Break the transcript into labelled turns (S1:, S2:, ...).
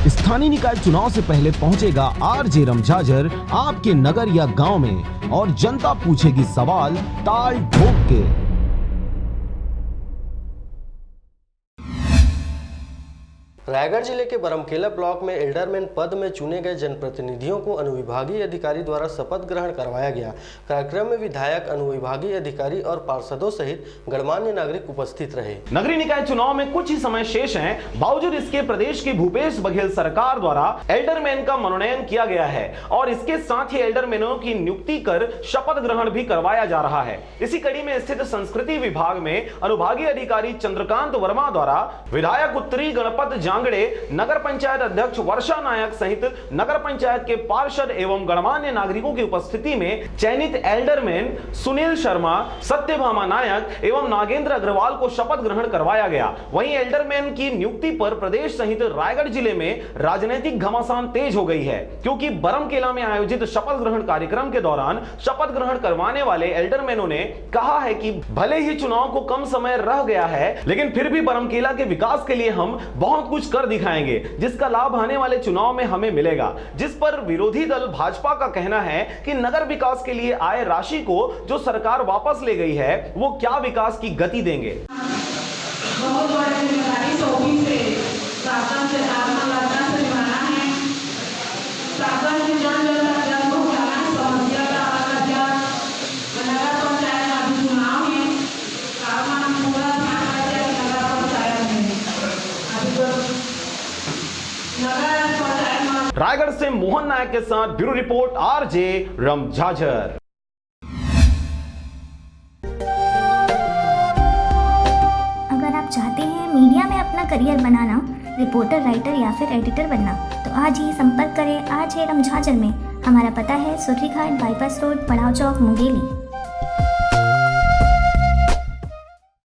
S1: स्थानीय निकाय चुनाव से पहले पहुंचेगा आरजे रमझाझर आपके नगर या गांव में और जनता पूछेगी सवाल ताल ठोक के।
S2: रायगढ़ जिले के बरमकेला ब्लॉक में एल्डरमैन पद में चुने गए जनप्रतिनिधियों को अनुविभागीय अधिकारी द्वारा शपथ ग्रहण करवाया गया। कार्यक्रम में विधायक, अनुविभागीय अधिकारी और पार्षदों सहित गणमान्य नागरिक उपस्थित रहे।
S3: नगरीय निकाय चुनाव में कुछ ही समय शेष हैं, बावजूद इसके प्रदेश की भूपेश बघेल सरकार द्वारा एल्डरमैन का मनोनयन किया गया है और इसके साथ ही एल्डरमैनों की नियुक्ति कर शपथ ग्रहण भी करवाया जा रहा है। इसी कड़ी में स्थित संस्कृति विभाग में अनुविभागीय अधिकारी चंद्रकांत वर्मा द्वारा विधायक उत्तरी गणपत जांगड़े, नगर पंचायत अध्यक्ष वर्षा नायक सहित नगर पंचायत के पार्षद एवं गणमान्य नागरिकों की उपस्थिति में चयनित एल्डरमैन सुनील शर्मा, सत्यभामा नायक एवं नागेंद्र अग्रवाल को शपथ ग्रहण करवाया गया। वहीं एल्डरमैन की नियुक्ति पर प्रदेश सहित रायगढ़ जिले में राजनीतिक घमासान तेज हो गई है, क्योंकि बरमकेला में आयोजित शपथ ग्रहण कार्यक्रम के दौरान शपथ ग्रहण करवाने वाले एल्डरमैनों ने कहा है कि भले ही चुनाव को कम समय रह गया है, लेकिन फिर भी बरमकेला के विकास के लिए हम बहुत कुछ कर दिखाएंगे, जिसका लाभ आने वाले चुनाव में हमें मिलेगा। जिस पर विरोधी दल भाजपा का कहना है कि नगर विकास के लिए आए राशि को जो सरकार वापस ले गई है, वो क्या विकास की गति देंगे।
S4: बहुत बड़ी जिम्मेदारी सौंपी से शासन से आत्मनिर्भरता से निभाना है। शासन से जन जन तक जन पहुंचाना है। समस्या का अध्यक्ष नगर पंचायत अभी चुनाव है, काम पूरा ध्यान रखे नगर पंचायत में। अभी तो नगर पंचायत।
S3: रायगढ़ से मोहन नायक के साथ ब्यूरो रिपोर्ट आरजे रमझाझर।
S5: चाहते हैं मीडिया में अपना करियर बनाना, रिपोर्टर, राइटर या फिर एडिटर बनना, तो आज ही संपर्क करें आरजे रमझाझर में। हमारा पता है सुर्रीघाट बाईपास रोड, पड़ाव चौक, मुंगेली।